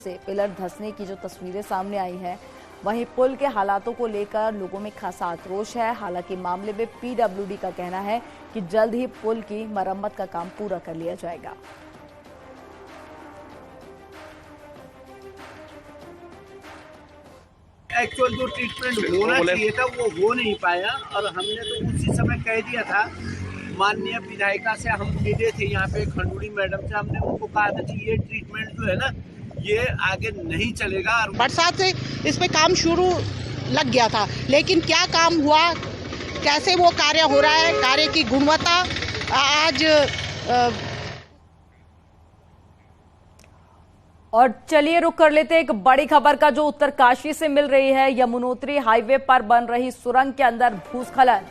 से पिलर धंसने की जो तस्वीरें सामने आई हैं, वहीं पुल के हालातों को लेकर लोगों में खासा आक्रोश है। हालांकि मामले में पीडब्ल्यूडी का कहना है कि जल्द ही पुल की मरम्मत का काम पूरा कर लिया जाएगा। एक्चुअल जो ट्रीटमेंट होना चाहिए था वो हो नहीं पाया और हमने तो उसी समय कह दिया था। माननीय विधायिका से हम मिले थे यहाँ पे, खंडूड़ी मैडम से, हमने उनको कहा था कि ये ट्रीटमेंट जो है ना ये आगे नहीं चलेगा। बरसात से इस पे काम शुरू लग गया था, लेकिन क्या काम हुआ, कैसे वो कार्य हो रहा है, कार्य की गुणवत्ता आज और चलिए रुक कर लेते हैं एक बड़ी खबर का, जो उत्तरकाशी से मिल रही है। यमुनोत्री हाईवे पर बन रही सुरंग के अंदर भूस्खलन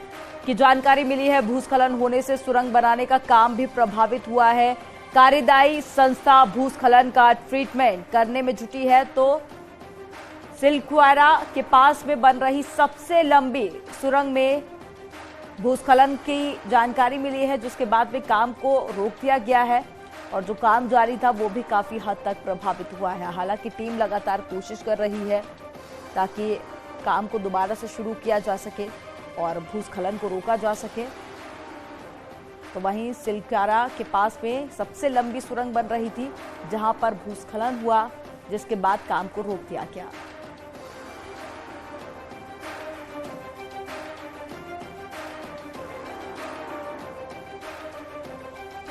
की जानकारी मिली है। भूस्खलन होने से सुरंग बनाने का काम भी प्रभावित हुआ है। कार्यदायी संस्था भूस्खलन का ट्रीटमेंट करने में जुटी है। तो सिलक्वारा के पास में बन रही सबसे लंबी सुरंग में भूस्खलन की जानकारी मिली है, जिसके बाद में काम को रोक दिया गया है और जो काम जारी था वो भी काफी हद तक प्रभावित हुआ है। हालांकि टीम लगातार कोशिश कर रही है ताकि काम को दोबारा से शुरू किया जा सके और भूस्खलन को रोका जा सके। तो वहीं सिलक्वारा के पास में सबसे लंबी सुरंग बन रही थी, जहां पर भूस्खलन हुआ, जिसके बाद काम को रोक दिया गया।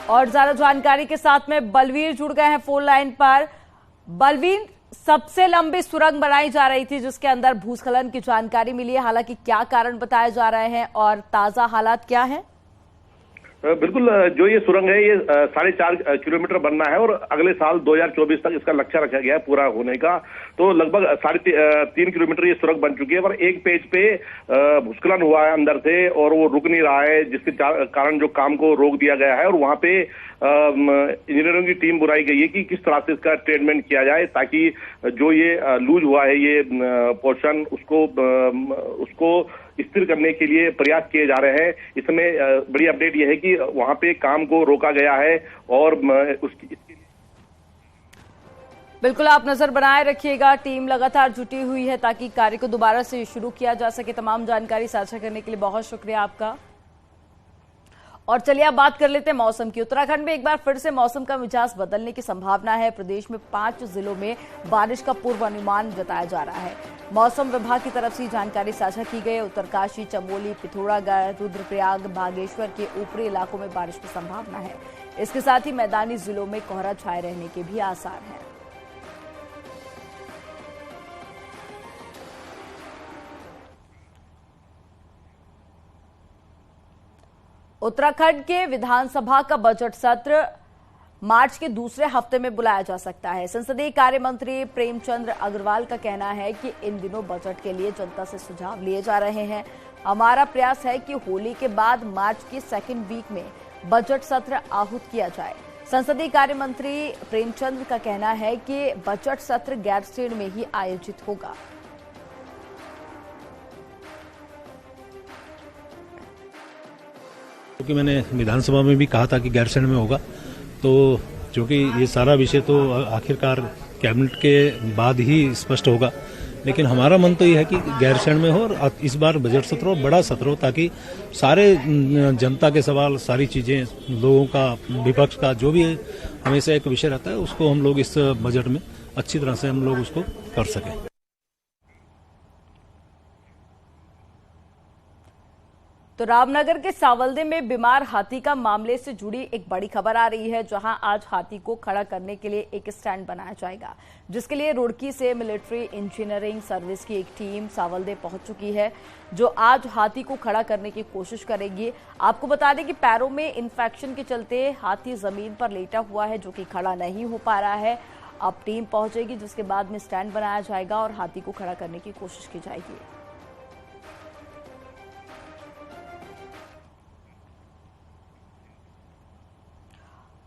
और ज्यादा जानकारी के साथ में बलवीर जुड़ गए हैं फोन लाइन पर। बलवीर, सबसे लंबी सुरंग बनाई जा रही थी जिसके अंदर भूस्खलन की जानकारी मिली है, हालांकि क्या कारण बताए जा रहे हैं और ताजा हालात क्या है? बिल्कुल, जो ये सुरंग है ये 4.5 किलोमीटर बनना है और अगले साल 2024 तक इसका लक्ष्य रखा गया है पूरा होने का। तो लगभग 3.5 किलोमीटर ये सुरंग बन चुकी है, पर एक पेज पे भूस्खलन हुआ है अंदर से और वो रुक नहीं रहा है, जिसके कारण जो काम को रोक दिया गया है। और वहां पे इंजीनियरों की टीम बुलाई गई है कि किस तरह से इसका ट्रीटमेंट किया जाए ताकि जो ये लूज हुआ है ये पोर्शन उसको स्थिर करने के लिए प्रयास किए जा रहे हैं। इसमें बड़ी अपडेट यह है कि वहां पे काम को रोका गया है और उसकी बिल्कुल आप नजर बनाए रखिएगा। टीम लगातार जुटी हुई है ताकि कार्य को दोबारा से शुरू किया जा सके। तमाम जानकारी साझा करने के लिए बहुत शुक्रिया आपका। और चलिए अब बात कर लेते हैं मौसम की। उत्तराखंड में एक बार फिर से मौसम का मिजाज बदलने की संभावना है। प्रदेश में 5 जिलों में बारिश का पूर्वानुमान जताया जा रहा है। मौसम विभाग की तरफ से जानकारी साझा की गई है। उत्तरकाशी, चमोली, पिथौरागढ़, रुद्रप्रयाग, बागेश्वर के ऊपरी इलाकों में बारिश की संभावना है। इसके साथ ही मैदानी जिलों में कोहरा छाए रहने के भी आसार हैं। उत्तराखंड के विधानसभा का बजट सत्र मार्च के दूसरे हफ्ते में बुलाया जा सकता है। संसदीय कार्य मंत्री प्रेमचंद अग्रवाल का कहना है कि इन दिनों बजट के लिए जनता से सुझाव लिए जा रहे हैं। हमारा प्रयास है कि होली के बाद मार्च की सेकेंड वीक में बजट सत्र आहूत किया जाए। संसदीय कार्य मंत्री प्रेमचंद का कहना है कि बजट सत्र गैरसैंण में ही आयोजित होगा। क्योंकि मैंने विधानसभा में भी कहा था कि गैरसैंण में होगा, तो क्योंकि ये सारा विषय तो आखिरकार कैबिनेट के बाद ही स्पष्ट होगा, लेकिन हमारा मन तो ये है कि गैरसैंण में हो और इस बार बजट सत्र हो, बड़ा सत्र हो, ताकि सारे जनता के सवाल, सारी चीजें, लोगों का, विपक्ष का जो भी हमेशा एक विषय रहता है उसको हम लोग इस बजट में अच्छी तरह से हम लोग उसको कर सकें। तो रामनगर के सावल्दे में बीमार हाथी का मामले से जुड़ी एक बड़ी खबर आ रही है, जहां आज हाथी को खड़ा करने के लिए एक स्टैंड बनाया जाएगा, जिसके लिए रुड़की से मिलिट्री इंजीनियरिंग सर्विस की एक टीम सावल्दे पहुंच चुकी है, जो आज हाथी को खड़ा करने की कोशिश करेगी। आपको बता दें कि पैरों में इन्फेक्शन के चलते हाथी जमीन पर लेटा हुआ है, जो कि खड़ा नहीं हो पा रहा है। अब टीम पहुंचेगी, जिसके बाद में स्टैंड बनाया जाएगा और हाथी को खड़ा करने की कोशिश की जाएगी।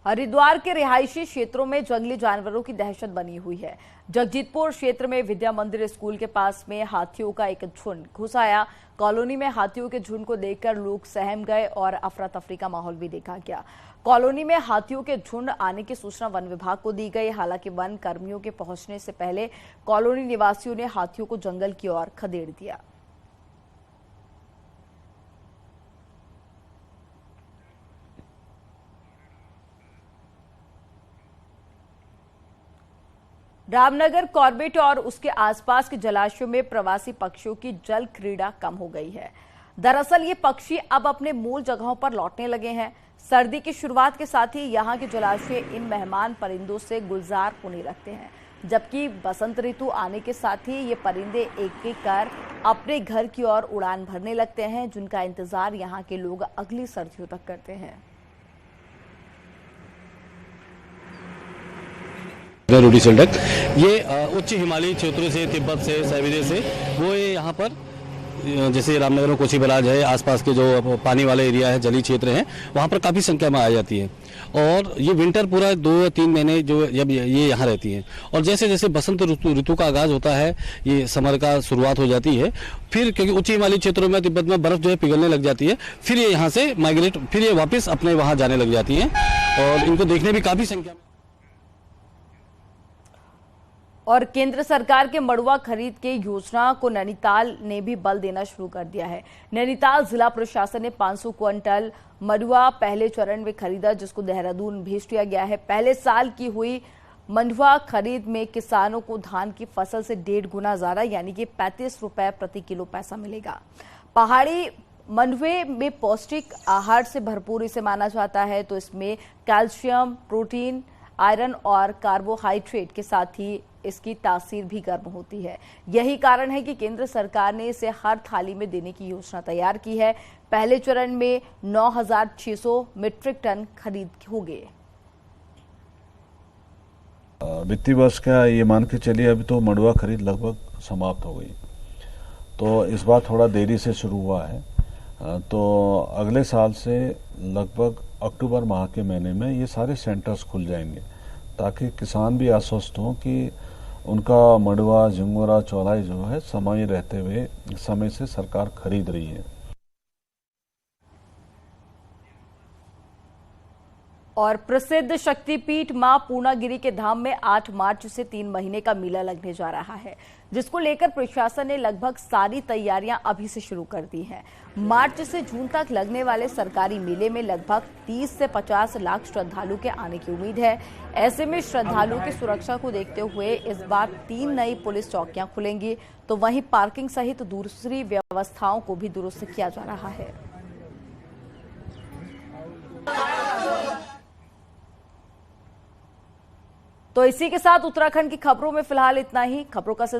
हरिद्वार के रिहायशी क्षेत्रों में जंगली जानवरों की दहशत बनी हुई है। जगजीतपुर क्षेत्र में विद्या मंदिर स्कूल के पास में हाथियों का एक झुंड घुस आया। कॉलोनी में हाथियों के झुंड को देखकर लोग सहम गए और अफरा तफरी का माहौल भी देखा गया। कॉलोनी में हाथियों के झुंड आने की सूचना वन विभाग को दी गई। हालांकि वन कर्मियों के पहुंचने से पहले कॉलोनी निवासियों ने हाथियों को जंगल की ओर खदेड़ दिया। रामनगर, कॉर्बेट और उसके आसपास के जलाशयों में प्रवासी पक्षियों की जल क्रीड़ा कम हो गई है। दरअसल ये पक्षी अब अपने मूल जगहों पर लौटने लगे हैं। सर्दी की शुरुआत के साथ ही यहाँ के जलाशय इन मेहमान परिंदों से गुलजार होने लगते हैं, जबकि बसंत ऋतु आने के साथ ही ये परिंदे एक एक कर अपने घर की ओर उड़ान भरने लगते हैं, जिनका इंतजार यहाँ के लोग अगली सर्दियों तक करते हैं। रोडी सेल्डक ये उच्च हिमालयी क्षेत्रों से, तिब्बत से, साइबेरिया से वो ये यहाँ पर जैसे रामनगर में कोसी बराज है, आसपास के जो पानी वाले एरिया है, जलीय क्षेत्र हैं, वहाँ पर काफ़ी संख्या में आ जाती है। और ये विंटर पूरा 2 या 3 महीने जो जब ये यहाँ रहती हैं, और जैसे जैसे बसंत ऋतु का आगाज होता है, ये समर का शुरुआत हो जाती है, फिर क्योंकि उच्च हिमालयी क्षेत्रों में तिब्बत में बर्फ जो है पिघलने लग जाती है, फिर ये यहाँ से माइग्रेट, फिर ये वापस अपने वहाँ जाने लग जाती हैं और इनको देखने भी काफ़ी संख्या में। और केंद्र सरकार के मड़ुआ खरीद के योजना को नैनीताल ने भी बल देना शुरू कर दिया है। नैनीताल जिला प्रशासन ने 500 क्विंटल मड़ुआ पहले चरण में खरीदा, जिसको देहरादून भेज दिया गया है। पहले साल की हुई मंडुआ खरीद में किसानों को धान की फसल से 1.5 गुना ज्यादा यानी कि 35 रुपए प्रति किलो पैसा मिलेगा। पहाड़ी मंडुए में पौष्टिक आहार से भरपूर इसे माना जाता है, तो इसमें कैल्शियम, प्रोटीन, आयरन और कार्बोहाइड्रेट के साथ ही इसकी तासीर भी गर्म होती है। यही कारण है कि केंद्र सरकार ने इसे हर थाली में देने की योजना तैयार की है। पहले चरण में 9,600 मीट्रिक टन खरीद होगी। वित्तीय वर्ष का ये मान के चलिए अभी तो मड़ुआ खरीद लगभग समाप्त हो गई, तो इस बार थोड़ा देरी से शुरू हुआ है। तो अगले साल से लगभग अक्टूबर माह के महीने में ये सारे सेंटर्स खुल जाएंगे, ताकि किसान भी आश्वस्त हों कि उनका मड़ुआ, झिंगुरा, चौलाई जो है समय रहते हुए समय से सरकार खरीद रही है। और प्रसिद्ध शक्तिपीठ मां पूर्णागिरि के धाम में 8 मार्च से 3 महीने का मेला लगने जा रहा है, जिसको लेकर प्रशासन ने लगभग सारी तैयारियां अभी से शुरू कर दी हैं। मार्च से जून तक लगने वाले सरकारी मेले में लगभग 30 से 50 लाख श्रद्धालु के आने की उम्मीद है। ऐसे में श्रद्धालुओं की सुरक्षा को देखते हुए इस बार 3 नई पुलिस चौकियां खुलेंगी, तो वहीं पार्किंग सहित दूसरी व्यवस्थाओं को भी दुरुस्त किया जा रहा है। तो इसी के साथ उत्तराखंड की खबरों में फिलहाल इतना ही। खबरों का